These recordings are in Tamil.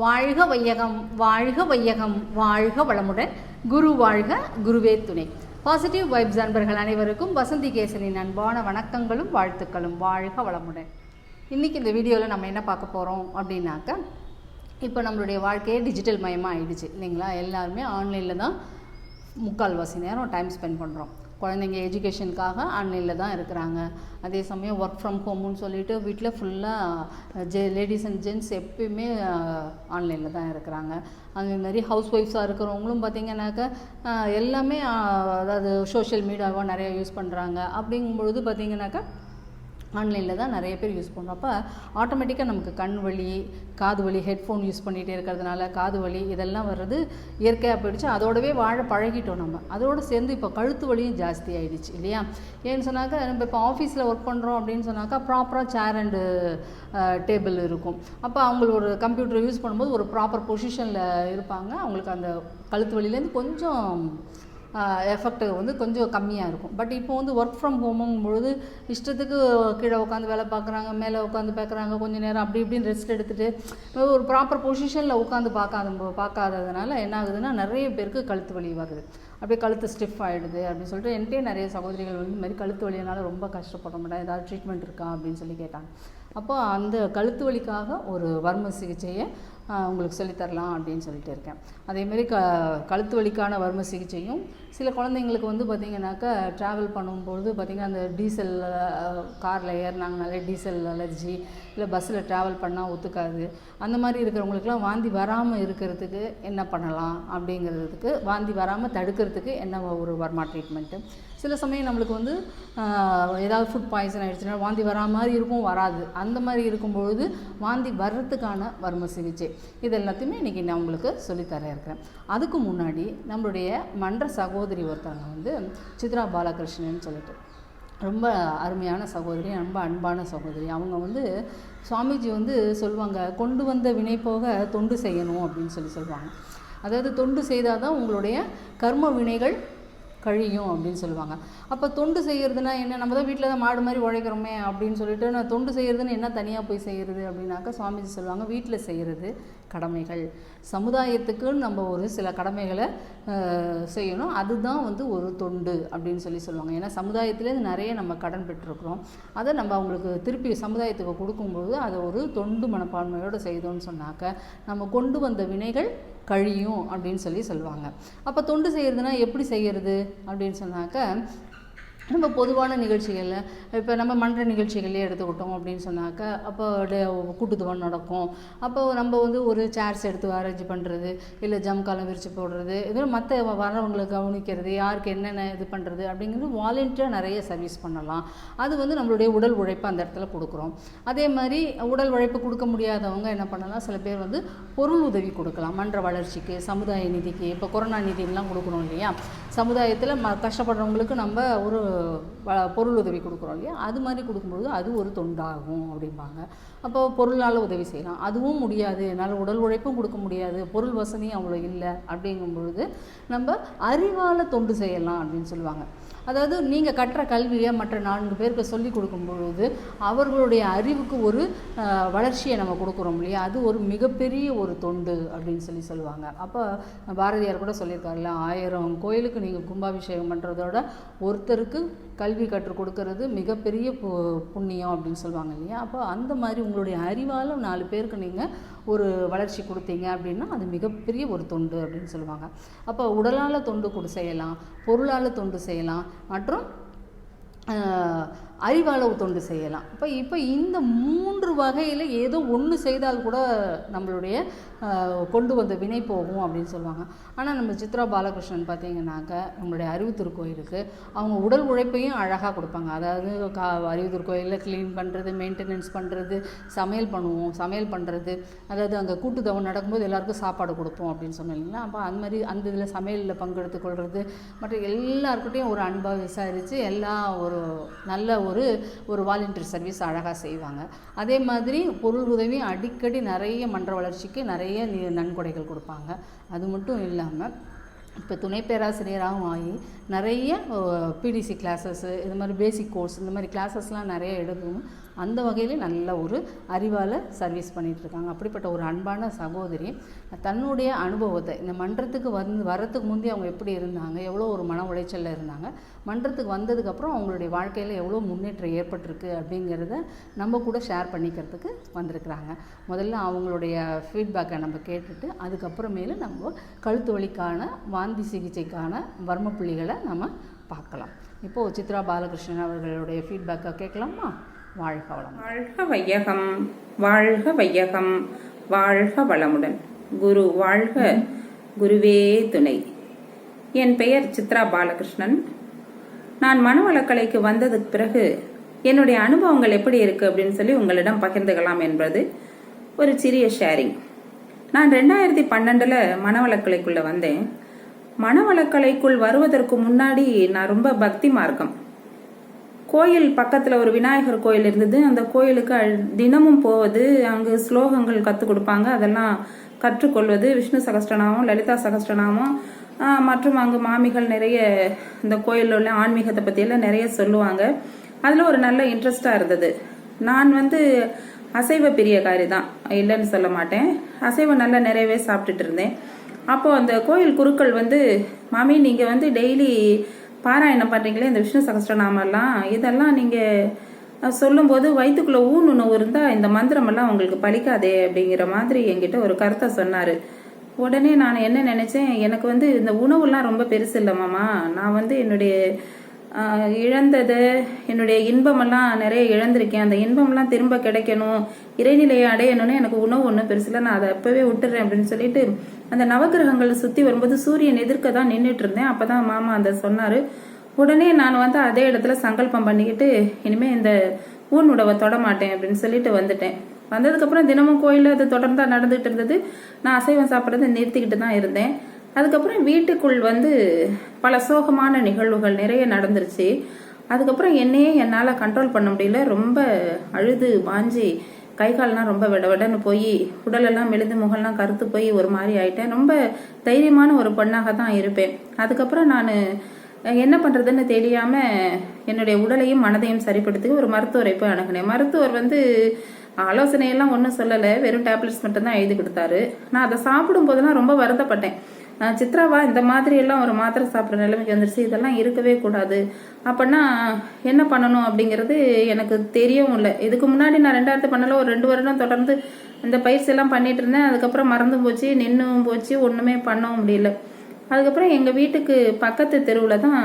வாழ்க வையகம் வாழ்க வையகம் வாழ்க வளமுடன் குரு வாழ்க குருவே துணை. பாசிட்டிவ் வைப்ஸ் அன்பர்கள் அனைவருக்கும் வசந்தி கேசரின் அன்பான வணக்கங்களும் வாழ்த்துக்களும். வாழ்க வளமுடன். இன்றைக்கி இந்த வீடியோவில் நம்ம என்ன பார்க்க போகிறோம் அப்படின்னாக்கா, இப்போ நம்மளுடைய வாழ்க்கையே டிஜிட்டல் மயமாக ஆகிடுச்சு இல்லைங்களா. எல்லாருமே ஆன்லைனில் தான் முக்கால்வாசி நேரம் டைம் ஸ்பெண்ட் பண்ணுறோம். குழந்தைங்க எஜுகேஷனுக்காக ஆன்லைனில் தான் இருக்கிறாங்க. அதே சமயம் ஒர்க் ஃப்ரம் ஹோம்னு சொல்லிட்டு வீட்டில் ஃபுல்லாக லேடிஸ் அண்ட் ஜென்ட்ஸ் எப்பயுமே ஆன்லைனில் தான் இருக்கிறாங்க. அதேமாதிரி ஹவுஸ் ஒய்ஃப்ஸாக இருக்கிறவங்களும் பார்த்திங்கனாக்கா எல்லாமே அதாவது சோஷியல் மீடியாவாக நிறையா யூஸ் பண்ணுறாங்க. அப்படிங்கும்பொழுது பார்த்திங்கனாக்கா ஆன்லைனில் தான் நிறைய பேர் யூஸ் பண்ணுறோம். அப்போ ஆட்டோமேட்டிக்காக நமக்கு கண் வலி, காது வலி, ஹெட்ஃபோன் யூஸ் பண்ணிகிட்டே இருக்கிறதுனால காது வலி இதெல்லாம் வர்றது இயற்கையாக போயிடுச்சு. அதோடவே வாழ பழகிட்டோம் நம்ம. அதோடு சேர்ந்து இப்போ கழுத்து வலியும் ஜாஸ்தி ஆகிடுச்சு இல்லையா. ஏன்னு சொன்னாக்கா, நம்ம இப்போ ஆஃபீஸில் ஒர்க் பண்ணுறோம் அப்படின்னு சொன்னாக்கா ப்ராப்பராக சேர் அண்டு டேபிள் இருக்கும். அப்போ அவங்க ஒரு கம்ப்யூட்டர் யூஸ் பண்ணும்போது ஒரு ப்ராப்பர் பொசிஷனில் இருப்பாங்க. அவங்களுக்கு அந்த கழுத்து வலியிலேருந்து கொஞ்சம் எஃபெக்ட் வந்து கொஞ்சம் கம்மியாக இருக்கும். பட் இப்போ வந்து ஒர்க் ஃப்ரம் ஹோமுங்கும் பொழுது இஷ்டத்துக்கு கீழே உட்காந்து வேலை பார்க்குறாங்க, மேலே உட்காந்து பார்க்குறாங்க, கொஞ்சம் நேரம் அப்படி இப்படின்னு ரெஸ்ட் எடுத்துகிட்டு ஒரு ப்ராப்பர் பொசிஷனில் உட்காந்து பார்க்காததுனால என்ன ஆகுதுன்னா, நிறைய பேருக்கு கழுத்து வலி வருது. அப்படியே கழுத்து ஸ்டிஃப் ஆகிடுது அப்படின்னு சொல்லிட்டு என்கிட்டே நிறைய சகோதரிகள் வந்து இந்த மாதிரி கழுத்து வலியினால ரொம்ப கஷ்டப்பட மாட்டேன், ஏதாவது ட்ரீட்மெண்ட் இருக்கா அப்படின்னு சொல்லி கேட்டாங்க. அப்போ அந்த கழுத்து வலிக்காக ஒரு வர்ம சிகிச்சையை உங்களுக்கு சொல்லித்தரலாம் அப்படின்னு சொல்லிட்டு இருக்கேன். அதேமாரி கழுத்து வலிக்கான வர்ம சிகிச்சையும் சில குழந்தைங்களுக்கு வந்து பார்த்திங்கனாக்கா ட்ராவல் பண்ணும்போது பார்த்திங்கன்னா அந்த டீசல் காரில் ஏறினாங்கனாலே டீசல் அலர்ஜி, இல்லை பஸ்ஸில் ட்ராவல் பண்ணால் ஒத்துக்காது. அந்த மாதிரி இருக்கிறவங்களுக்குலாம் வாந்தி வராமல் இருக்கிறதுக்கு என்ன பண்ணலாம் அப்படிங்கிறதுக்கு, வாந்தி வராமல் தடுக்கிறதுக்கு என்ன ஒரு வர்மா ட்ரீட்மெண்ட்டு. சில சமயம் நம்மளுக்கு வந்து ஏதாவது ஃபுட் பாய்சன் ஆகிடுச்சுன்னா வாந்தி வரா மாதிரி இருக்கும், வராது. அந்த மாதிரி இருக்கும்பொழுது வாந்தி வர்றதுக்கான வர்ம சிகிச்சை இது எல்லாத்தையுமே இன்றைக்கி நான் உங்களுக்கு சொல்லித்தர இருக்கிறேன். அதுக்கு முன்னாடி நம்மளுடைய மன்ற சகோதரி ஒருத்தவங்க வந்து சித்ரா பாலகிருஷ்ணன் சொல்லிட்டு ரொம்ப அருமையான சகோதரி, ரொம்ப அன்பான சகோதரி. அவங்க வந்து சுவாமிஜி வந்து சொல்லுவாங்க, கொண்டு வந்த வினை போக தொண்டு செய்யணும் அப்படின்னு சொல்லுவாங்க. அதாவது தொண்டு செய்தால் தான் உங்களுடைய கர்ம வினைகள் கழியும் அப்படின்னு சொல்லுவாங்க. அப்போ தொண்டு செய்கிறதுனா என்ன, நம்ம தான் வீட்டில் தான் மாடு மாதிரி உழைக்கிறோமே அப்படின்னு சொல்லிட்டு நான் தொண்டு செய்கிறதுன்னு என்ன தனியாக போய் செய்கிறது அப்படின்னாக்கா, சுவாமிஜி சொல்லுவாங்க, வீட்டில் செய்கிறது கடமைகள், சமுதாயத்துக்குன்னு நம்ம ஒரு சில கடமைகளை செய்யணும், அதுதான் வந்து ஒரு தொண்டு அப்படின்னு சொல்லுவாங்க. ஏன்னா சமுதாயத்துலேருந்து நிறைய நம்ம கடன் பெற்றிருக்கிறோம். அதை நம்ம அவங்களுக்கு திருப்பி சமுதாயத்துக்கு கொடுக்கும்போது அதை ஒரு தொண்டு மனப்பான்மையோடு செய்தோன்னு சொன்னாக்க நம்ம கொண்டு வந்த வினைகள் கழியும் அப்படின்னு சொல்லுவாங்க. அப்போ தொண்டு செய்கிறதுனா எப்படி செய்கிறது அப்படின்னு சொன்னாக்க, நம்ம பொதுவான நிகழ்ச்சிகளில் இப்போ நம்ம மன்ற நிகழ்ச்சிகளே எடுத்துக்கிட்டோம் அப்படின்னு சொன்னாக்க, அப்போ கூட்டுத்துவம் நடக்கும். அப்போ நம்ம வந்து ஒரு சேர்ஸ் எடுத்து அரேஞ்ச் பண்ணுறது, இல்லை ஜம்காலம் விரித்து போடுறது, இதில் மற்ற வரவங்களை கவனிக்கிறது, யாருக்கு என்னென்ன இது பண்ணுறது அப்படிங்கிறது வாலண்டியராக நிறைய சர்வீஸ் பண்ணலாம். அது வந்து நம்மளுடைய உடல் உழைப்பு அந்த இடத்துல கொடுக்குறோம். அதே மாதிரி உடல் உழைப்பு கொடுக்க முடியாதவங்க என்ன பண்ணலாம், சில பேர் வந்து பொருள் உதவி கொடுக்கலாம். மன்ற வளர்ச்சிக்கு, சமுதாய நிதிக்கு, இப்போ கொரோனா நிதியெல்லாம் கொடுக்குறோம் இல்லையா, சமுதாயத்தில் கஷ்டப்படுறவங்களுக்கு நம்ம ஒரு பொருள் உதவி கொடுக்குறோம் இல்லையா, அது மாதிரி கொடுக்கும்பொழுது அது ஒரு தொண்டாகும் அப்படிம்பாங்க. அப்போ பொருளால் உதவி செய்யலாம். அதுவும் முடியாது, என்னால் உடல் உழைப்பும் கொடுக்க முடியாது, பொருள் வசதியும் அவ்வளோ இல்லை அப்படிங்கும் பொழுது நம்ம அறிவால் தொண்டு செய்யலாம் அப்படின்னு சொல்லுவாங்க. அதாவது நீங்கள் கற்ற கல்வியை மற்ற 4 பேருக்கு சொல்லி கொடுக்கும் பொழுது அவர்களுடைய அறிவுக்கு ஒரு வளர்ச்சியை நம்ம கொடுக்குறோம் இல்லையா, அது ஒரு மிகப்பெரிய ஒரு தொண்டு அப்படின்னு சொல்லுவாங்க. அப்போ பாரதியார் கூட சொல்லியிருக்காருல்ல, 1000 கோயிலுக்கு நீங்கள் கும்பாபிஷேகம் பண்ணுறதோட ஒருத்தருக்கு கல்வி கற்றுக் கொடுக்கறது மிகப்பெரிய புண்ணியம் அப்படின்னு சொல்லுவாங்க இல்லையா. அப்போ அந்த மாதிரி உங்களுடைய அறிவால் 4 பேருக்கு நீங்கள் ஒரு வளர்ச்சி கொடுத்தீங்க அப்படின்னா அது மிகப்பெரிய ஒரு தொண்டு அப்படின்னு சொல்லுவாங்க. அப்போ உடலால் தொண்டு செய்யலாம், பொருளால் தொண்டு செய்யலாம், மற்றும் அறிவாளவு தொண்டு செய்யலாம். இப்போ இந்த 3 வகையில் ஏதோ ஒன்று செய்தால் கூட நம்மளுடைய கொண்டு வந்த வினை போகும் அப்படின்னு சொல்லுவாங்க. ஆனால் நம்ம சித்ரா பாலகிருஷ்ணன் பார்த்திங்கனாக்க நம்மளுடைய அறிவு திருக்கோயிலுக்கு அவங்க உடல் உழைப்பையும் அழகாக கொடுப்பாங்க. அதாவது அறிவு திருக்கோயிலில் க்ளீன் பண்ணுறது, மெயின்டெனன்ஸ் பண்ணுறது, சமையல் பண்ணுறது, அதாவது அங்கே கூட்டுத்தவம் நடக்கும்போது எல்லாருக்கும் சாப்பாடு கொடுப்போம் அப்படின்னு சொன்னோம் இல்லைங்களா. அப்போ அந்த மாதிரி அந்த இதில் சமையலில் பங்கெடுத்து கொள்வது, மற்ற எல்லாருக்கிட்டையும் ஒரு அன்பாக விசாரித்து எல்லாம் ஒரு நல்ல ஒரு வாலண்டியர் சர்வீஸ் அழகாக செய்வாங்க. அதே மாதிரி பொருள் உதவி அடிக்கடி நிறைய மன்ற வளர்ச்சிக்கு நிறைய நன்கொடைகள் கொடுப்பாங்க. அது மட்டும் இல்லாமல் இப்போ துணை பேராசிரியராகவும் ஆகி நிறைய பிடிசி கிளாஸஸ்ஸு, இது மாதிரி பேசிக் கோர்ஸ், இந்த மாதிரி கிளாஸஸ்லாம் நிறைய எடுக்கணும். அந்த வகையில் நல்ல ஒரு அறிவால் சர்வீஸ் பண்ணிகிட்ருக்காங்க. அப்படிப்பட்ட ஒரு அன்பான சகோதரி தன்னுடைய அனுபவத்தை இந்த மன்றத்துக்கு வரத்துக்கு முந்தைய அவங்க எப்படி இருந்தாங்க, எவ்வளோ ஒரு மன உளைச்சலில் இருந்தாங்க, மன்றத்துக்கு வந்ததுக்கப்புறம் அவங்களுடைய வாழ்க்கையில் எவ்வளோ முன்னேற்றம் ஏற்பட்டிருக்கு அப்படிங்கிறத நம்ம கூட ஷேர் பண்ணிக்கிறதுக்கு வந்திருக்கிறாங்க. முதல்ல அவங்களுடைய ஃபீட்பேக்கை நம்ம கேட்டுட்டு அதுக்கப்புறமேலு நம்ம கழுத்து வலிக்கான வாந்தி சிகிச்சைக்கான வர்மப்புள்ளிகளை நம்ம பார்க்கலாம். இப்போது சித்ரா பாலகிருஷ்ணன் அவர்களுடைய ஃபீட்பேக்கை கேட்கலாமா? வாழ்க வளம். வாழ்க வையகம், வாழ்க வையகம், வாழ்க வளமுடன். குரு வாழ்க, குருவே துணை. என் பெயர் சித்ரா பாலகிருஷ்ணன். நான் மனவளக்கலைக்கு வந்ததுக்கு பிறகு என்னுடைய அனுபவங்கள் எப்படி இருக்கு அப்படின்னு சொல்லி உங்களிடம் பகிர்ந்துக்கலாம் என்பது ஒரு சிறிய ஷேரிங். நான் 2012 மனவளக்கலைக்குள்ள வந்தேன். மனவளக்கலைக்குள் வருவதற்கு முன்னாடி நான் ரொம்ப பக்தி மார்க்கம். கோயில் பக்கத்தில் ஒரு விநாயகர் கோயில் இருந்தது. அந்த கோயிலுக்கு தினமும் போவது, அங்கு ஸ்லோகங்கள் கற்றுக் கொடுப்பாங்க, அதெல்லாம் கற்றுக்கொள்வது, விஷ்ணு சகஸ்ரநாமம், லலிதா சகஸ்ரநாமம், மற்றும் அங்கு மாமிகள் நிறைய இந்த கோயிலில் உள்ள ஆன்மீகத்தை பற்றியெல்லாம் நிறைய சொல்லுவாங்க. அதில் ஒரு நல்ல இன்ட்ரெஸ்டாக இருந்தது. நான் அசைவ பிரியக்காரி தான், இல்லைன்னு சொல்ல மாட்டேன். அசைவம் நல்லா நிறையவே சாப்பிட்டுட்டு இருந்தேன். அப்போது அந்த கோயில் குருக்கள் மாமி நீங்கள் டெய்லி பாராயணம் பண்ணுறீங்களே இந்த விஷ்ணு சகஸ்ரநாமெல்லாம், இதெல்லாம் நீங்கள் சொல்லும்போது வயிற்றுக்குள்ளே உணவு இருந்தால் இந்த மந்திரமெல்லாம் உங்களுக்கு பலிக்காதே அப்படிங்கிற மாதிரி என்கிட்ட ஒரு கருத்தை சொன்னார். உடனே நான் என்ன நினச்சேன், எனக்கு இந்த உணவுலாம் ரொம்ப பெருசு இல்லை மாமா. நான் என்னுடைய இழந்தது, என்னுடைய இன்பமெல்லாம் நிறைய இழந்திருக்கேன். அந்த இன்பமெல்லாம் திரும்ப கிடைக்கணும், இறைநிலையை அடையணும்னு எனக்கு உணவு ஒன்றும் பெருசில்லை, நான் அதை அப்பவே விட்டுறேன் அப்படின்னு சொல்லிட்டு அந்த நவகிரகங்கள் சுற்றி வரும்போது சூரியன் எதிர்க்க தான் நின்றுட்டு இருந்தேன். அப்பதான் மாமா சொன்னாரு. உடனே நான் அதே இடத்துல சங்கல்பம் பண்ணிக்கிட்டு இனிமே இந்த ஊன் உணவை தொட மாட்டேன் அப்படின்னு சொல்லிட்டு வந்துட்டேன். வந்ததுக்கப்புறம் தினமும் கோயிலில் அது தொடர்ந்தா நடந்துட்டு இருந்தது. நான் அசைவம் சாப்பிட்றதை நிறுத்திக்கிட்டு தான் இருந்தேன். அதுக்கப்புறம் வீட்டுக்குள் பல சோகமான நிகழ்வுகள் நிறைய நடந்துருச்சு. அதுக்கப்புறம் என்னையே என்னால் கண்ட்ரோல் பண்ண முடியல. ரொம்ப அழுது வாஞ்சி கை கால்லாம் ரொம்ப விடன்னு போய் உடலெல்லாம் மெலிந்து முகம்லாம் கருத்து போய் ஒரு மாதிரி ஆயிட்டேன். ரொம்ப தைரியமான ஒரு பெண்ணாக தான் இருப்பேன். அதுக்கப்புறம் நான் என்ன பண்ணுறதுன்னு தெரியாமல் என்னுடைய உடலையும் மனதையும் சரிப்படுத்தி ஒரு மருத்துவரை போய் அணுகினேன். மருத்துவர் ஆலோசனையெல்லாம் ஒன்றும் சொல்லலை, வெறும் டேப்லெட்ஸ் மட்டும்தான் எழுதி கொடுத்தாரு. நான் அதை சாப்பிடும் போதெல்லாம் ரொம்ப வருத்தப்பட்டேன். சித்ராவா இந்த மாதிரி எல்லாம் ஒரு மாத்திரை சாப்பிட்ற நிலைமைக்கு வந்துருச்சு, இதெல்லாம் இருக்கவே கூடாது. அப்படின்னா என்ன பண்ணணும் அப்படிங்கிறது எனக்கு தெரியவும் இல்லை. இதுக்கு முன்னாடி நான் 2012 ஒரு 2 வருடம் தொடர்ந்து இந்த பயிற்சி எல்லாம் பண்ணிட்டு இருந்தேன். அதுக்கப்புறம் மறந்து போச்சு, நின்றும் போச்சு, ஒன்றுமே பண்ணவும் முடியல. அதுக்கப்புறம் எங்கள் வீட்டுக்கு பக்கத்து தெருவில் தான்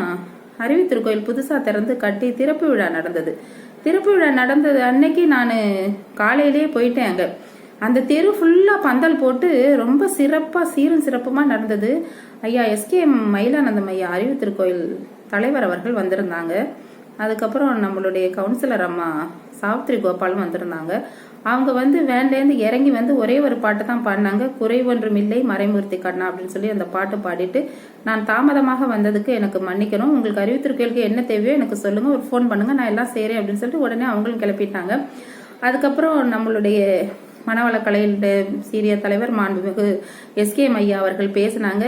அருவி திருக்கோயில் புதுசாக திறந்து கட்டி திறப்பு விழா நடந்தது. திறப்பு விழா நடந்தது அன்னைக்கு நான் காலையிலேயே போயிட்டேன். அங்கே அந்த தெரு ஃபுல்லாக பந்தல் போட்டு ரொம்ப சிறப்பாக சீரும் சிறப்புமாக நடந்தது. ஐயா எஸ்கேஎம் மயிலானந்தம் ஐயா அருவி திருக்கோயில் தலைவர் அவர்கள் வந்திருந்தாங்க. அதுக்கப்புறம் நம்மளுடைய கவுன்சிலர் அம்மா சாவித்ரி கோபாலும் வந்திருந்தாங்க. அவங்க வேன்லேருந்து இறங்கி ஒரே ஒரு பாட்டு தான் பாடினாங்க, குறை ஒன்றும் இல்லை மறைமூர்த்தி கண்ணா அப்படின்னு சொல்லி அந்த பாட்டு பாடிட்டு, நான் தாமதமாக வந்ததுக்கு எனக்கு மன்னிக்கணும், உங்களுக்கு அறிவித்திருக்கலுக்கு என்ன தேவையோ எனக்கு சொல்லுங்க, ஒரு ஃபோன் பண்ணுங்க, நான் எல்லாம் செய்கிறேன் அப்படின்னு சொல்லிட்டு உடனே அவங்களும் கிளப்பிட்டாங்க. அதுக்கப்புறம் நம்மளுடைய மனவளக்கலையினுடைய சீரிய தலைவர் மாண்புமிகு எஸ்கேஎம் ஐயா அவர்கள் பேசினாங்க.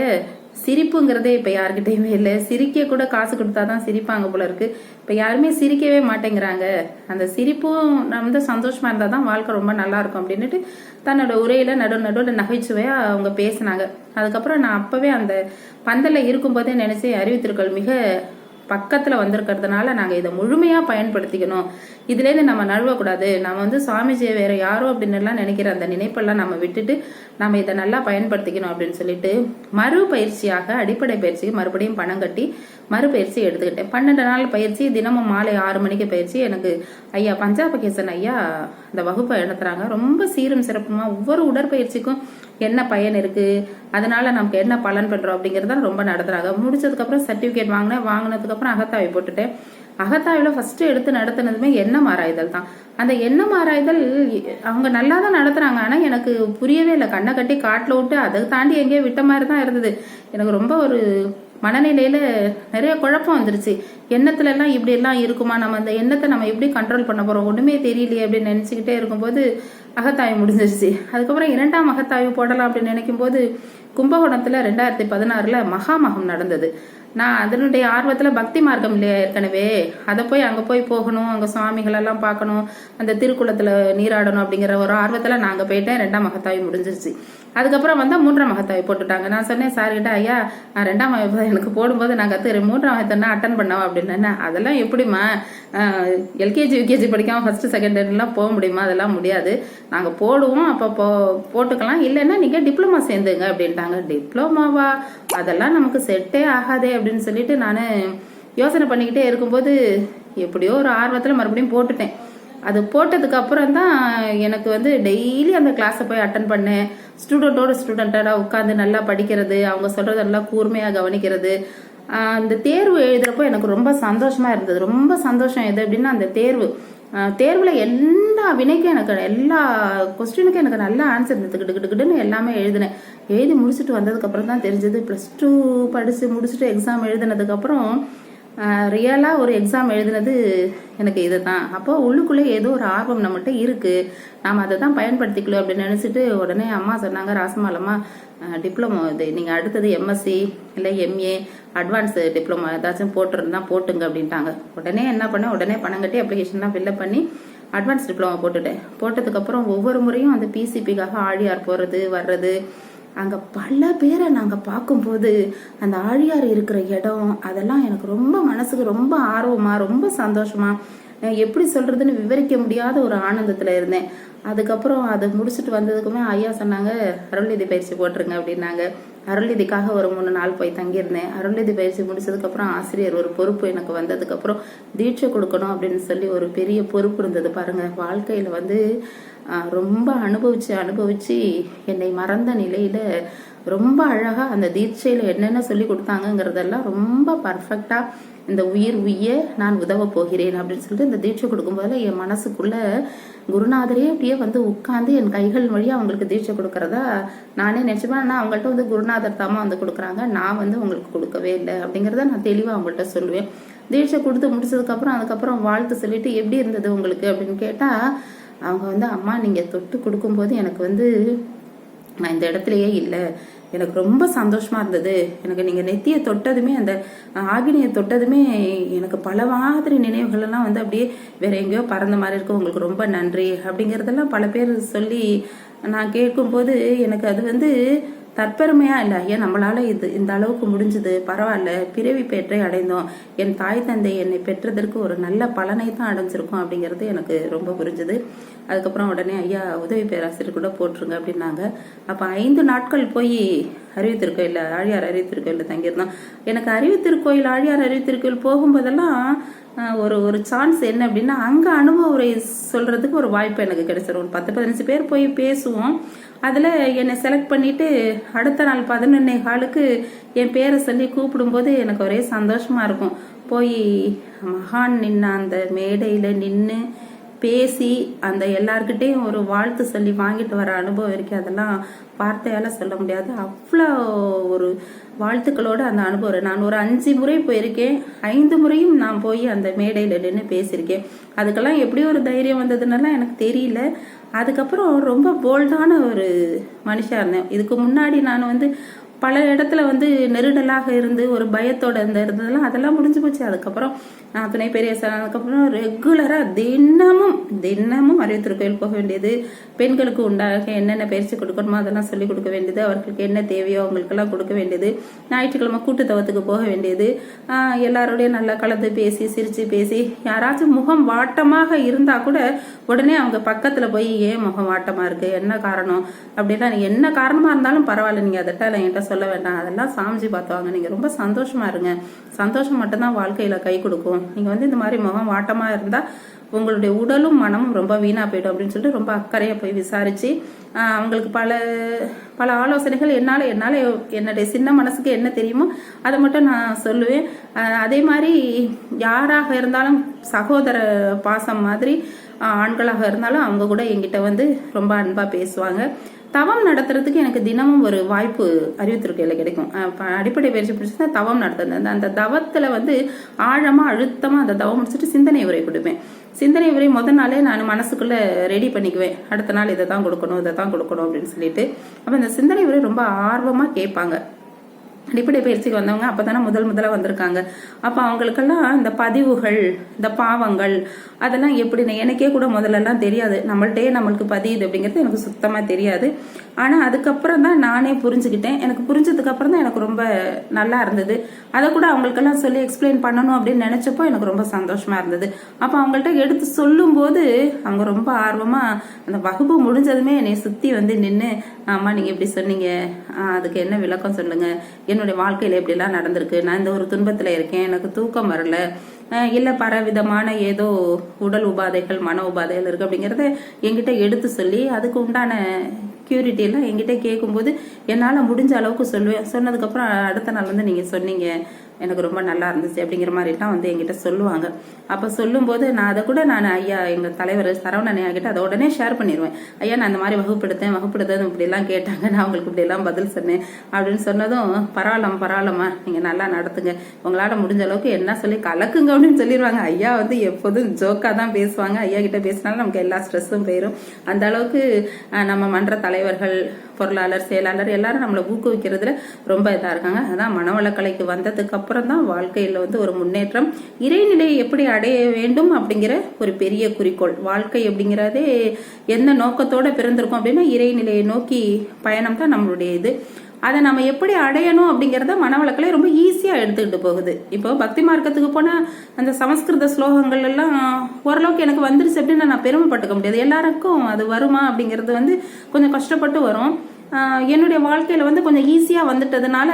சிரிப்புங்கிறதே இப்போ யாருக்கிட்டையுமே இல்லை, சிரிக்க கூட காசு கொடுத்தாதான் சிரிப்பாங்க போல இருக்கு. இப்போ யாருமே சிரிக்கவே மாட்டேங்கிறாங்க. அந்த சிரிப்பும் சந்தோஷமா இருந்தால் தான் வாழ்க்கை ரொம்ப நல்லா இருக்கும் அப்படின்னுட்டு தன்னோட உரையில நடுவில் நகைச்சுவையா அவங்க பேசினாங்க. அதுக்கப்புறம் நான் அப்பவே அந்த பந்தல்ல இருக்கும்போதே நினைச்சேன், அறிவித்திருக்கள் மிக பக்கத்துல வந்திருக்கிறதுனால நாங்க இதை முழுமையா பயன்படுத்திக்கணும், இதுலேருந்து நம்ம நழுவக்கூடாது, நம்ம சுவாமிஜியை வேற யாரோ அப்படின்னு எல்லாம் நினைக்கிற அந்த நினைப்பெல்லாம் நம்ம விட்டுட்டு நம்ம இதை நல்லா பயன்படுத்திக்கணும் அப்படின்னு சொல்லிட்டு மறுபயிற்சியாக அடிப்படை பயிற்சிக்கு மறுபடியும் பணம் கட்டி மறுபயிற்சி எடுத்துக்கிட்டேன். 12 நாள் பயிற்சி, தினமும் மாலை 6 மணிக்கு பயிற்சி. எனக்கு ஐயா பஞ்சாபகேசன் ஐயா இந்த வகுப்பை நடத்துறாங்க. ரொம்ப சீரும் சிறப்புமா ஒவ்வொரு உடற்பயிற்சிக்கும் என்ன பயன் இருக்கு, அதனால நமக்கு என்ன பலன் பண்றோம் அப்படிங்கறத ரொம்ப நடத்துறாங்க. முடிச்சதுக்கு அப்புறம் சர்டிபிகேட் வாங்கினதுக்கு அப்புறம் அகத்தாவை போட்டுட்டேன். அகத்தாவில ஃபர்ஸ்ட் எடுத்து நடத்தினதுமே எண்ணம் ஆராய்தல் தான். அந்த எண்ணம் ஆராய்தல் அவங்க நல்லா தான் நடத்துறாங்க. ஆனா எனக்கு புரியவே இல்லை. கண்ணை கட்டி காட்டுல விட்டு அதை தாண்டி எங்கேயோ விட்ட மாதிரி தான் இருந்தது. எனக்கு ரொம்ப ஒரு மனநிலையில நிறைய குழப்பம் வந்துருச்சு. எண்ணத்துல எல்லாம் இப்படி எல்லாம் இருக்குமா, நம்ம அந்த எண்ணத்தை நம்ம எப்படி கண்ட்ரோல் பண்ண போறோம், ஒண்ணுமே தெரியலையே அப்படின்னு நினைச்சுக்கிட்டே இருக்கும்போது அகத்தாய்வு முடிஞ்சிருச்சு. அதுக்கப்புறம் 2ஆம் அகத்தாய்வு போடலாம் அப்படின்னு நினைக்கும் போது கும்பகோணத்துல 2016 மகாமகம் நடந்தது. நான் அதனுடைய ஆர்வத்தில் பக்தி மார்க்கம் இல்லையா ஏற்கனவே, அதை போய் அங்கே போய் போகணும், அங்கே சுவாமிகளெல்லாம் பார்க்கணும், அந்த திருக்குளத்தில் நீராடணும் அப்படிங்கிற ஒரு ஆர்வத்தில் நான் அங்கே போயிட்டேன். 2ஆம் மகத்தாய் முடிஞ்சிருச்சு. அதுக்கப்புறம் வந்தால் 3ஆம் மகத்தாய் போட்டுட்டாங்க. நான் சொன்னேன் சார்கிட்ட, ஐயா நான் 2ஆம் மகத்தாய் எனக்கு போடும்போது நான் கற்றுக்கிறேன், 3ஆம் மகத்தாய் அட்டன் பண்ணவா அப்படின்னு. அதெல்லாம் எப்படிமா, எல்கேஜி யூகேஜி படிக்காமல் ஃபர்ஸ்ட் செகண்டரிலாம் போக முடியுமா? அதெல்லாம் முடியாது, நாங்கள் போடுவோம், அப்போ போட்டுக்கலாம், இல்லைன்னா நீங்கள் டிப்ளமா சேர்ந்துங்க அப்படின்ட்டாங்க. டிப்ளமாவா, அதெல்லாம் நமக்கு செட்டே ஆகாதே அப்படின்னு சொல்லிட்டு நான் யோசனை பண்ணிக்கிட்டே இருக்கும்போது எப்படியோ ஒரு ஆர்வத்தில் மறுபடியும் போட்டுட்டேன். அது போட்டதுக்கு அப்புறம் தான் எனக்கு வந்து டெய்லி அந்த கிளாஸை போய் அட்டன் பண்ணேன். ஸ்டூடெண்ட்டாக உட்காந்து நல்லா படிக்கிறது, அவங்க சொல்றதெல்லாம் கூர்மையாக கவனிக்கிறது. அந்த தேர்வு எழுதுறப்போ எனக்கு ரொம்ப சந்தோஷமா இருந்தது. ரொம்ப சந்தோஷம் எது அப்படின்னா, அந்த தேர்வுல எல்லா வினைக்கும் எனக்கு, எல்லா கொஸ்டினுக்கும் எனக்கு நல்ல ஆன்சர் கிட்டுன்னு எல்லாமே எழுதினேன். எழுதி முடிச்சுட்டு வந்ததுக்கு அப்புறம் தான் தெரிஞ்சது, +2 படிச்சு முடிச்சுட்டு எக்ஸாம் எழுதினதுக்கு அப்புறம் ரியலா ஒரு எக்ஸாம் எழுதினது எனக்கு இதுதான். அப்போ உள்ளுக்குள்ளே ஏதோ ஒரு ஆர்வம் நம்மகிட்ட இருக்கு, நாம் அதை தான் பயன்படுத்திக்கணும் அப்படின்னு நினைச்சிட்டு உடனே அம்மா சொன்னாங்க, ராசமாலம்மா டிப்ளமோ இது நீங்கள் அடுத்தது எம்எஸ்சி இல்லை எம்ஏ அட்வான்ஸ் டிப்ளமோ ஏதாச்சும் போட்டுருந்தா போட்டுங்க அப்படின்ட்டாங்க. உடனே என்ன பண்ணேன், உடனே பணம் கட்டி அப்ளிகேஷன்லாம் ஃபில்லப் பண்ணி அட்வான்ஸ் டிப்ளமோ போட்டுட்டேன். போட்டதுக்கப்புறம் ஒவ்வொரு முறையும் அந்த பிசிபிக்காக ஆழியார் போகிறது வர்றது, அங்கே பல பேரை நாங்கள் பார்க்கும்போது அந்த ஆழியார் இருக்கிற இடம் அதெல்லாம் எனக்கு ரொம்ப மனசுக்கு ரொம்ப ஆர்வமாக ரொம்ப சந்தோஷமாக எப்படி சொல்கிறதுன்னு விவரிக்க முடியாத ஒரு ஆனந்தத்தில் இருந்தேன். அதுக்கப்புறம் அதை முடிச்சுட்டு வந்ததுக்குமே ஐயா சொன்னாங்க, அருள்நிதி பயிற்சி போட்டுருங்க அப்படின்னாங்க. அருள்நிதிக்காக ஒரு 3 நாள் போய் தங்கியிருந்தேன். அருள்நிதி பயிற்சி முடிச்சதுக்கப்புறம் ஆசிரியர் ஒரு பொறுப்பு எனக்கு வந்ததுக்கப்புறம் தீட்சை கொடுக்கணும் அப்படின்னு சொல்லி ஒரு பெரிய பொறுப்பு இருந்தது. பாருங்க, வாழ்க்கையில் வந்து ரொம்ப அனுபவிச்சு என்னை மறந்த நிலையில ரொம்ப அழகா அந்த தீட்சையில என்னென்ன சொல்லி கொடுத்தாங்கிறதெல்லாம் ரொம்ப பர்ஃபெக்டா இந்த உயிர் உய்ய நான் உதவ போகிறேன் அப்படின்னு சொல்லிட்டு இந்த தீட்சை கொடுக்கும்போதுல என் மனசுக்குள்ள குருநாதரே அப்படியே வந்து உட்கார்ந்து என் கைகள் வழியா அவங்களுக்கு தீட்சை கொடுக்கறதா நானே நினைச்சுப்பேன். ஆனால் அவங்கள்ட்ட வந்து குருநாதர் தாமா வந்து கொடுக்குறாங்க, நான் வந்து உங்களுக்கு கொடுக்கவே இல்லை அப்படிங்கிறத நான் தெளிவாக அவங்கள்ட்ட சொல்லுவேன். தீட்சை கொடுத்து முடிச்சதுக்கப்புறம் அதுக்கப்புறம் வாழ்த்து சொல்லிட்டு எப்படி இருந்தது உங்களுக்கு அப்படின்னு கேட்டா அவங்க வந்து, அம்மா நீங்க தொட்டு கொடுக்கும்போது எனக்கு வந்து நான் இந்த இடத்துலயே இல்லை, எனக்கு ரொம்ப சந்தோஷமா இருந்தது, எனக்கு நீங்க நெத்தியை தொட்டதுமே அந்த ஆகினியை தொட்டதுமே எனக்கு பல மாதிரி நினைவுகள் எல்லாம் வந்து அப்படியே வேற எங்கேயோ பறந்த மாதிரி இருக்கு, உங்களுக்கு ரொம்ப நன்றி அப்படிங்கறதெல்லாம் பல பேர் சொல்லி நான் கேட்கும்போது எனக்கு அது வந்து தற்பெருமையா இல்லை, ஐயா நம்மளால இந்த அளவுக்கு முடிஞ்சது, பரவாயில்ல, பிறவி பெற்றை அடைந்தோம், என் தாய் தந்தை என்னை பெற்றதற்கு ஒரு நல்ல பலனை தான் அடைஞ்சிருக்கும் அப்படிங்கிறது எனக்கு ரொம்ப புரிஞ்சுது. அதுக்கப்புறம் உடனே ஐயா உதவி பேராசிரியர் கூட போட்டுருங்க அப்படின்னாங்க. அப்போ 5 நாட்கள் போய் அறிவுத்திருக்கோயில் ஆழியார் அறிவுத்திருக்கோயில் தங்கியிருந்தோம். எனக்கு அறிவுத்திருக்கோயில் ஆழியார் அறிவுத்திருக்கோயில் போகும்போதெல்லாம் ஒரு சான்ஸ் என்ன அப்படின்னா, அங்கே அனுபவ உரை சொல்றதுக்கு ஒரு வாய்ப்பு எனக்கு கிடைச்சிடும். 10-15 பேர் போய் பேசுவோம். அதில் என்னை செலக்ட் பண்ணிட்டு அடுத்த நாள் 11:15 என் பேரை சொல்லி கூப்பிடும்போது எனக்கு ஒரே சந்தோஷமா இருக்கும். போய் மகான் நின்ன அந்த மேடையில் நின்று பேசி அந்த எல்லார்கிட்டையும் ஒரு வாழ்த்து சொல்லி வாங்கிட்டு வர அனுபவம் இருக்கு. அதெல்லாம் வார்த்தையால சொல்ல முடியாது. அவ்வளோ ஒரு வாழ்த்துக்களோட அந்த அனுபவம். நான் ஒரு 5 முறை போயிருக்கேன். 5 முறையும் நான் போய் அந்த மேடையில் நின்று பேசியிருக்கேன். அதுக்கெல்லாம் எப்படி ஒரு தைரியம் வந்ததுன்னெல்லாம் எனக்கு தெரியல. அதுக்கப்புறம் ரொம்ப போல்டான ஒரு மனுஷா இருந்தேன். இதுக்கு முன்னாடி நான் வந்து பல இடத்துல வந்து நெருடலாக இருந்து ஒரு பயத்தோட இருந்ததெல்லாம் அதெல்லாம் முடிஞ்சு போச்சு. அதுக்கப்புறம் நான் துணை பெரிய அதுக்கப்புறம் ரெகுலரா தினமும் அறிவுத்திருக்கோயில் போக வேண்டியது, பெண்களுக்கு உண்டாக என்னென்ன பயிற்சி கொடுக்கணுமோ அதெல்லாம் சொல்லி கொடுக்க வேண்டியது, அவர்களுக்கு என்ன தேவையோ அவங்களுக்கெல்லாம் கொடுக்க வேண்டியது, ஞாயிற்றுக்கிழமை கூட்டுத்தவத்துக்கு போக வேண்டியது, எல்லாரோடையும் நல்லா கலந்து பேசி சிரிச்சு பேசி, யாராச்சும் முகம் வாட்டமாக இருந்தா கூட உடனே அவங்க பக்கத்துல போய் ஏன் முகம் வாட்டமா இருக்கு, என்ன காரணம் அப்படின்னா, என்ன காரணமா இருந்தாலும் பரவாயில்ல, நீங்க அதட்டால என்கிட்ட சொல்ல வேண்டாம், அதெல்லாம் சாமிச்சு பார்த்துவாங்க, நீங்க ரொம்ப சந்தோஷமா இருங்க, சந்தோஷம் மட்டும்தான் வாழ்க்கையில கை கொடுக்கும், நீங்க வந்து இந்த மாதிரி முகம் வாட்டமா இருந்தா உங்களுடைய உடலும் மனமும் ரொம்ப வீணா போயிடும் அப்படின்னு சொல்லிட்டு ரொம்ப அக்கறையா போய் விசாரிச்சு அவங்களுக்கு பல ஆலோசனைகள் என்னால என்னுடைய சின்ன மனசுக்கு என்ன தெரியுமோ அதை மட்டும் நான் சொல்லுவேன். அதே மாதிரி யாராக இருந்தாலும் சகோதர பாசம் மாதிரி ஆண்களாக இருந்தாலும் அவங்க கூட என்கிட்ட வந்து ரொம்ப அன்பா பேசுவாங்க. தவம் நடத்துறதுக்கு எனக்கு தினமும் ஒரு வாய்ப்பு அறிவுத்திருக்கையில் கிடைக்கும். அடிப்படை பயிற்சி பிடிச்சா தவம் நடத்துறது, அந்த தவத்துல வந்து ஆழமா அழுத்தமா அந்த தவம் முடிச்சுட்டு சிந்தனை உரை கொடுப்பேன். சிந்தனை உரை முதல் நாளே நான் மனசுக்குள்ள ரெடி பண்ணிக்குவேன், அடுத்த நாள் இதை தான் கொடுக்கணும் அப்படின்னு சொல்லிட்டு. அப்ப இந்த சிந்தனை உரை ரொம்ப ஆர்வமா கேட்பாங்க. அடிப்படை பயிற்சிக்கு வந்தவங்க அப்போ தானே முதல்ல வந்திருக்காங்க. அப்போ அவங்களுக்கெல்லாம் இந்த பதிவுகள், இந்த பாவங்கள் அதெல்லாம் எப்படின்னு எனக்கே கூட முதல்லலாம் தெரியாது. நம்மளுக்கு பதியுது அப்படிங்கிறது எனக்கு சுத்தமாக தெரியாது. ஆனால் அதுக்கப்புறம் தான் நானே புரிஞ்சுக்கிட்டேன். எனக்கு புரிஞ்சதுக்கு அப்புறம் தான் எனக்கு ரொம்ப நல்லா இருந்தது. அதை கூட அவங்களுக்கெல்லாம் சொல்லி எக்ஸ்பிளைன் பண்ணணும் அப்படின்னு நினைச்சப்போ எனக்கு ரொம்ப சந்தோஷமா இருந்தது. அப்போ அவங்கள்ட்ட எடுத்து சொல்லும்போது அவங்க ரொம்ப ஆர்வமாக அந்த வகுப்பு முடிஞ்சதுமே என்னை சுற்றி வந்து நின்று, ஆமா நீங்கள் இப்படி சொன்னீங்க, அதுக்கு என்ன விளக்கம் சொல்லுங்க, என்னுடைய வாழ்க்கையில எப்படிலாம் நடந்திருக்கு, நான் இந்த ஒரு துன்பத்துல இருக்கேன், எனக்கு தூக்கம் வரல, இல்லை பலவிதமான ஏதோ உடல் உபாதைகள் மன உபாதைகள் இருக்கு அப்படிங்கிறத என்கிட்ட எடுத்து சொல்லி அதுக்கு உண்டான கியூரிட்டியெல்லாம் என்கிட்ட கேட்கும்போது என்னால் முடிஞ்ச அளவுக்கு சொல்லுவேன். சொன்னதுக்கப்புறம் அடுத்த நாள் வந்து நீங்கள் சொன்னீங்க எனக்கு ரொம்ப நல்லா இருந்துச்சு அப்படிங்கிற மாதிரிலாம் வந்து என்கிட்ட சொல்லுவாங்க. அப்போ சொல்லும்போது நான் அதை கூட ஐயா எங்கள் தலைவர் சரவணன் ஐயா கிட்ட அதை உடனே ஷேர் பண்ணிடுவேன். ஐயா நான் அந்த மாதிரி வகுப்படுத்தது இப்படிலாம் கேட்டாங்க, நான் உங்களுக்கு இப்படிலாம் பதில் சொன்னேன் அப்படின்னு சொன்னதும், பரவாயில்லம்மா நீங்கள் நல்லா நடத்துங்க, உங்களால் முடிஞ்ச அளவுக்கு என்ன சொல்லி கலக்குங்க அப்படின்னு சொல்லிடுவாங்க. ஐயா வந்து எப்போதும் ஜோக்காக தான் பேசுவாங்க. ஐயா கிட்ட பேசினாலும் நமக்கு எல்லா ஸ்ட்ரெஸ்ஸும் போயிடும். அந்த அளவுக்கு நம்ம மன்ற தலைவர்கள், பொருளாளர், செயலாளர் எல்லாரும் நம்மளை ஊக்குவிக்கிறதுல ரொம்ப இதாக இருக்காங்க. அதான் மனவளக்கலைக்கு வந்ததுக்கு அப்புறம் தான் வாழ்க்கையில் வந்து ஒரு முன்னேற்றம், இறைநிலையை எப்படி அடைய வேண்டும் அப்படிங்கிற ஒரு பெரிய குறிக்கோள். வாழ்க்கை அப்படிங்கிறதே எந்த நோக்கத்தோட பிறந்திருக்கும் அப்படின்னா இறைநிலையை நோக்கி பயணம் தான் நம்மளுடைய இது. அதை நம்ம எப்படி அடையணும் அப்படிங்கிறத மனவளக்கலை ரொம்ப ஈஸியாக எடுத்துக்கிட்டு போகுது. இப்போ பக்தி மார்க்கத்துக்கு போனால் அந்த சமஸ்கிருத ஸ்லோகங்கள் எல்லாம் ஓரளவுக்கு எனக்கு வந்துருச்சு அப்படின்னு நான் பெருமைப்பட்டுக்க முடியாது. எல்லாருக்கும் அது வருமா அப்படிங்கிறது வந்து கொஞ்சம் கஷ்டப்பட்டு வரும். என்னுடைய வாழ்க்கையில வந்து கொஞ்சம் ஈஸியா வந்துட்டதுனால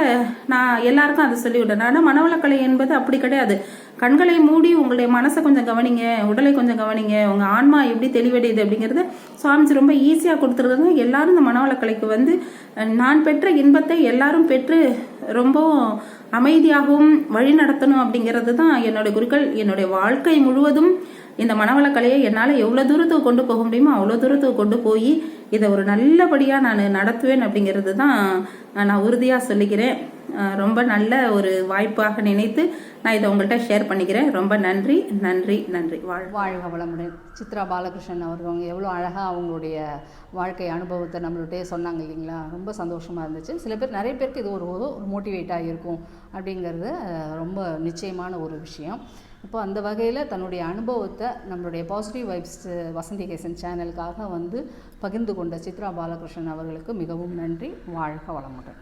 நான் எல்லாருக்கும் அதை சொல்லிவிட்டேன். ஆனால் மனவளக்கலை என்பது அப்படி கிடையாது. கண்களை மூடி உங்களுடைய மனசை கொஞ்சம் கவனிங்க, உடலை கொஞ்சம் கவனிங்க, உங்க ஆன்மா எப்படி தெளிவடையுது அப்படிங்கறது சுவாமிஜி ரொம்ப ஈஸியா கொடுத்துருக்காங்க. எல்லாரும் இந்த மனவளக்கலைக்கு வந்து நான் பெற்ற இன்பத்தை எல்லாரும் பெற்று ரொம்பவும் அமைதியாகவும் வழி நடத்தணும் அப்படிங்கிறது தான் என்னுடைய குறிக்கோள். என்னுடைய வாழ்க்கை முழுவதும் இந்த மனவளக்கலையை என்னால் எவ்வளோ தூரத்துக்கு கொண்டு போக முடியுமோ அவ்வளோ தூரத்துக்கு கொண்டு போய் இதை ஒரு நல்லபடியாக நான் நடத்துவேன் அப்படிங்கிறது தான் நான் உறுதியாக சொல்லிக்கிறேன். ரொம்ப நல்ல ஒரு வாய்ப்பாக நினைத்து நான் இதை உங்கள்கிட்ட ஷேர் பண்ணிக்கிறேன். ரொம்ப நன்றி நன்றி நன்றி. வாழ்க வளமுடன். சித்ரா பாலகிருஷ்ணன் அவங்க எவ்வளோ அழகாக அவங்களுடைய வாழ்க்கை அனுபவத்தை நம்மள்கிட்டே சொன்னாங்க இல்லைங்களா? ரொம்ப சந்தோஷமாக இருந்துச்சு. சில பேர் நிறைய பேருக்கு இது ஒரு மோட்டிவேட்டாக இருக்கும் அப்படிங்கிறது ரொம்ப நிச்சயமான ஒரு விஷயம். இப்போ அந்த வகையில் தன்னுடைய அனுபவத்தை நம்மளுடைய பாசிட்டிவ் வைப்ஸ் வசந்தி கேசன் சேனலுக்காக வந்து பகிர்ந்து கொண்ட சித்ரா பாலகிருஷ்ணன் அவர்களுக்கு மிகவும் நன்றி. வாழ்க வளமுடன்.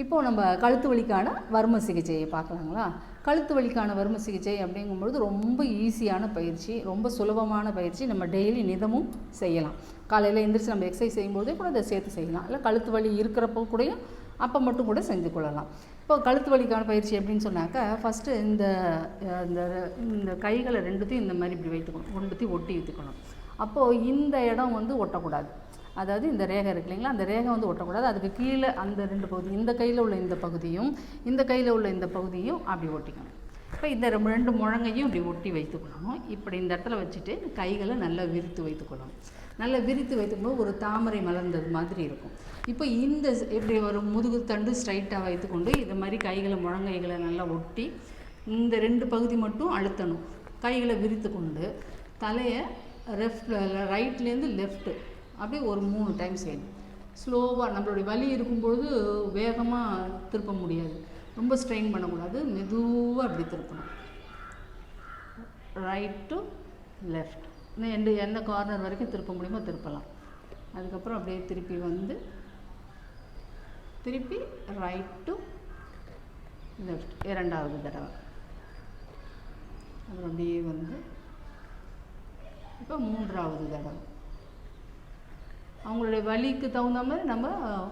இப்போது நம்ம கழுத்து வலிக்கான வர்ம சிகிச்சையை பார்க்கலாங்களா? கழுத்து வலிக்கான வர்ம சிகிச்சை அப்படிங்கும்பொழுது ரொம்ப ஈஸியான பயிற்சி, ரொம்ப சுலபமான பயிற்சி. நம்ம டெய்லி நிதமும் செய்யலாம். காலையில் எழுந்திரிச்சு நம்ம எக்ஸசைஸ் செய்யும்போதே கூட அதை சேர்த்து செய்யலாம். இல்லை கழுத்து வலி இருக்கிறப்போ கூட அப்போ மட்டும் கூட செஞ்சு கொள்ளலாம். இப்போ கழுத்து வலிக்கான பயிற்சி எப்படின்னு சொன்னாக்கா, ஃபஸ்ட்டு இந்த கைகளை ரெண்டுத்தையும் இந்த மாதிரி இப்படி வைத்துக்கணும், ரெண்டுத்தையும் ஒட்டி வைத்துக்கணும். அப்போது இந்த இடம் வந்து ஒட்டக்கூடாது. அதாவது இந்த ரேகை இருக்கு இல்லைங்களா, அந்த ரேகை வந்து ஒட்டக்கூடாது. அதுக்கு கீழே அந்த ரெண்டு பகுதி, இந்த கையில் உள்ள இந்த பகுதியும் இந்த கையில் உள்ள இந்த பகுதியும் அப்படி ஒட்டிக்கணும். இப்போ இந்த ரெண்டு முழங்கையும் இப்படி ஒட்டி வைத்துக்கணும். இப்படி இந்த இடத்துல வச்சுட்டு கைகளை நல்லா விரித்து வைத்துக்கணும். நல்லா விரித்து வைத்துக்கும்போது ஒரு தாமரை மலர்ந்தது மாதிரி இருக்கும். இப்போ இந்த இப்படி ஒரு முதுகு தண்டு ஸ்ட்ரைட்டாக வைத்துக்கொண்டு இந்த மாதிரி கைகளை முழங்கைகளை நல்லா ஒட்டி இந்த ரெண்டு பகுதி மட்டும் அழுத்தணும். கைகளை விரித்து கொண்டு தலையை ரைட்லேருந்து லெஃப்ட்டு அப்படியே ஒரு 3 டைம் செய்யணும். ஸ்லோவாக, நம்மளுடைய வலி இருக்கும்பொழுது வேகமாக திருப்ப முடியாது, ரொம்ப ஸ்ட்ரெயின் பண்ணக்கூடாது, மெதுவாக அப்படி திருப்பணும். ரைட் டு லெஃப்ட், எந்த கார்னர் வரைக்கும் திருப்ப முடியுமோ திருப்பலாம். அதுக்கப்புறம் அப்படியே திருப்பி வந்து திருப்பி ரைட் டு லெஃப்ட் 2வது தடவை. அப்புறம் அப்படியே வந்து இப்போ 3வது தடவை. அவங்களுடைய வலிக்கு தகுந்த மாதிரி நம்ம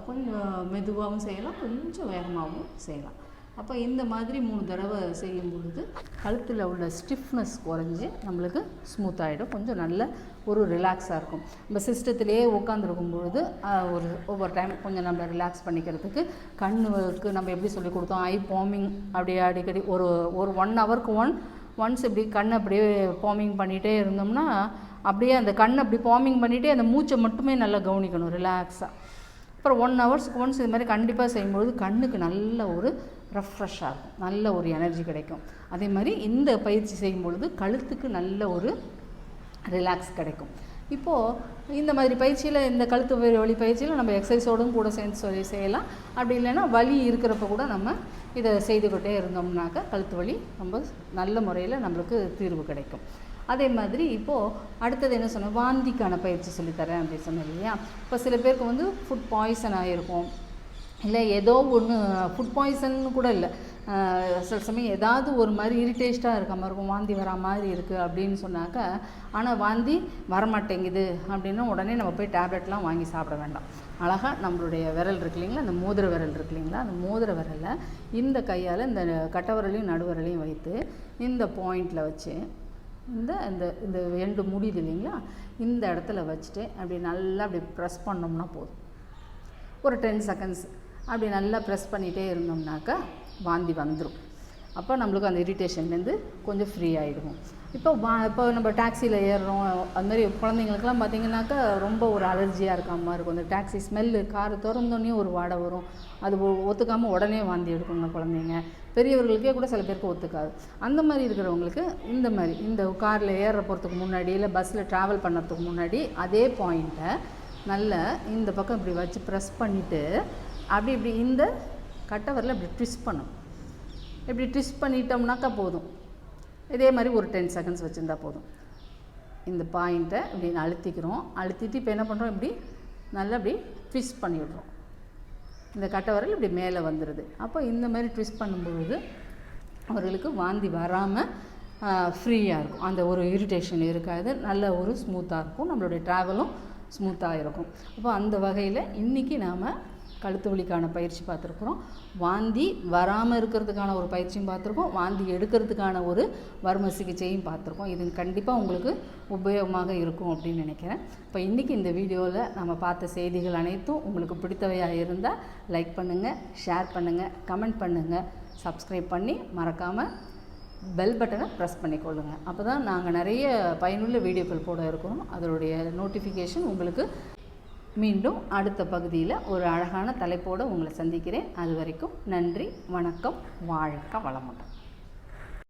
கொஞ்சம் மெதுவாகவும் செய்யலாம், கொஞ்சம் வேகமாகவும் செய்யலாம். அப்போ இந்த மாதிரி 3 தடவை செய்யும் பொழுது கழுத்தில் உள்ள ஸ்டிஃப்னஸ் குறைஞ்சி நம்மளுக்கு ஸ்மூத்தாகிடும், கொஞ்சம் நல்ல ஒரு ரிலாக்ஸாக இருக்கும். நம்ம சிஸ்டத்திலே உட்காந்துருக்கும் பொழுது ஒவ்வொரு டைம் கொஞ்சம் நம்ம ரிலாக்ஸ் பண்ணிக்கிறதுக்கு கண்ணுக்கு நம்ம எப்படி சொல்லி கொடுத்தோம், ஐ பாமிங் அப்படியே அடிக்கடி ஒரு 1 ஹவருக்கு ஒன்ஸ் இப்படி கண்ணை அப்படியே பாமிங் பண்ணிகிட்டே இருந்தோம்னா அப்படியே அந்த கண்ணை அப்படி பாமிங் பண்ணிகிட்டே அந்த மூச்சை மட்டுமே நல்லா கவனிக்கணும் ரிலாக்ஸாக. அப்புறம் 1 ஹவர்ஸ்க்கு ஒன்ஸ் இது மாதிரி கண்டிப்பாக செய்யும்பொழுது கண்ணுக்கு நல்ல ஒரு ரெஃப்ரெஷ்ஷாக இருக்கும், நல்ல ஒரு எனர்ஜி கிடைக்கும். அதே மாதிரி இந்த பயிற்சி செய்யும்பொழுது கழுத்துக்கு நல்ல ஒரு ரிலாக்ஸ் கிடைக்கும். இப்போது இந்த மாதிரி பயிற்சியில், இந்த கழுத்து வலி பயிற்சியில் நம்ம எக்ஸசைஸோடும் கூட சேர்ந்து செய்யலாம். அப்படி இல்லைன்னா வலி இருக்கிறப்ப கூட நம்ம இதை செய்துக்கிட்டே இருந்தோம்னாக்கா கழுத்து வலி ரொம்ப நல்ல முறையில் நம்மளுக்கு தீர்வு கிடைக்கும். அதே மாதிரி இப்போது அடுத்தது என்ன சொன்னேன், வாந்திக்கான பயிற்சி சொல்லித்தரேன் அப்படின்னு சொன்னேன் இல்லையா. இப்போ சில பேருக்கு வந்து ஃபுட் பாய்சன் ஆகிருக்கும், இல்லை ஏதோ ஒன்று ஃபுட் பாய்சன் கூட இல்லை, சில சமயம் ஏதாவது ஒரு மாதிரி இரிட்டேஸ்டாக இருக்க மாதிரி இருக்கும், வாந்தி வரா மாதிரி இருக்குது அப்படின்னு சொன்னாக்கா, ஆனால் வாந்தி வரமாட்டேங்குது அப்படின்னா உடனே நம்ம போய் டேப்லெட்லாம் வாங்கி சாப்பிட வேண்டாம். அழகாக நம்மளுடைய விரல் இருக்கு இல்லைங்களா, அந்த மோதிர விரல் இருக்கு இல்லைங்களா, அந்த மோதிர விரலை இந்த கையால் இந்த கட்டவிரலையும் நடுவிரலையும் வைத்து இந்த பாயிண்டில் வச்சு இந்த இந்த இந்த எண்டு முடியுது இல்லைங்களா, இந்த இடத்துல வச்சுட்டு அப்படி நல்லா அப்படி ப்ரெஸ் பண்ணோம்னா போதும். ஒரு 10 செகண்ட்ஸ் அப்படி நல்லா ப்ரெஸ் பண்ணிகிட்டே இருந்தோம்னாக்கா வாந்தி வந்துடும். அப்போ நம்மளுக்கு அந்த இரிட்டேஷன்லேருந்து கொஞ்சம் ஃப்ரீ ஆகிடுவோம். இப்போ நம்ம டாக்ஸியில் ஏறுறோம், அது மாதிரி குழந்தைங்களுக்குலாம் பார்த்திங்கனாக்கா ரொம்ப ஒரு அலர்ஜியாக இருக்காமல் இருக்கும். அந்த டாக்ஸி ஸ்மெல்லு, கார் திறந்தோடனே ஒரு வாடை வரும், அது ஒத்துக்காமல் உடனே வாந்தி எடுக்குங்க குழந்தைங்க. பெரியவர்களுக்கே கூட சில பேருக்கு ஒத்துக்காது. அந்த மாதிரி இருக்கிறவங்களுக்கு இந்த மாதிரி இந்த காரில் ஏற போகிறதுக்கு முன்னாடி, இல்லை பஸ்ஸில் ட்ராவல் பண்ணுறதுக்கு முன்னாடி அதே பாயிண்ட்டை நல்லா இந்த பக்கம் இப்படி வச்சு ப்ரெஸ் பண்ணிவிட்டு இப்படி இந்த கட்டவரில் இப்படி ட்விஸ்ட் பண்ணணும். இப்படி ட்விஸ்ட் பண்ணிட்டோம்னாக்கா போதும். இதே மாதிரி ஒரு 10 செகண்ட்ஸ் வச்சுருந்தா போதும். இந்த பாயிண்ட்டை இப்படி அழுத்திக்கிறோம். அழுத்திட்டு இப்போ என்ன பண்ணுறோம், இப்படி நல்லா இப்படி ட்விஸ்ட் பண்ணி விட்றோம். இந்த கட்டவரல் இப்படி மேலே வந்துடுது. அப்போ இந்த மாதிரி ட்விஸ்ட் பண்ணும்பொழுது அவர்களுக்கு வாந்தி வராமல் ஃப்ரீயாக இருக்கும், அந்த ஒரு இரிட்டேஷன் இருக்காது, நல்ல ஒரு ஸ்மூத்தாக இருக்கும், நம்மளுடைய ட்ராவலும் ஸ்மூத்தாக இருக்கும். அப்போ அந்த வகையில் இன்றைக்கி நாம் கழுத்து வலிக்கான பயிற்சி பார்த்துருக்குறோம், வாந்தி வராமல் இருக்கிறதுக்கான ஒரு பயிற்சியும் பார்த்துருக்கோம், வாந்தி எடுக்கிறதுக்கான ஒரு வர்ம சிகிச்சையும் பார்த்துருக்கோம். இது கண்டிப்பாக உங்களுக்கு உபயோகமாக இருக்கும் அப்படின்னு நினைக்கிறேன். இப்போ இன்றைக்கி இந்த வீடியோவில் நம்ம பார்த்த செய்திகள் அனைத்தும் உங்களுக்கு பிடித்தவையாக இருந்தால் லைக் பண்ணுங்கள், ஷேர் பண்ணுங்கள், கமெண்ட் பண்ணுங்கள், சப்ஸ்கிரைப் பண்ணி மறக்காமல் பெல் பட்டனை ப்ரெஸ் பண்ணிக்கொள்ளுங்கள். அப்போ தான் நாங்கள் நிறைய பயனுள்ள வீடியோக்கள் போட இருக்கிறோம், அதனுடைய நோட்டிஃபிகேஷன் உங்களுக்கு. மீண்டும் அடுத்த பகுதியில் ஒரு அழகான தலைப்போடு உங்களை சந்திக்கிறேன். அது வரைக்கும் நன்றி, வணக்கம், வாழ்க வளமுடன்.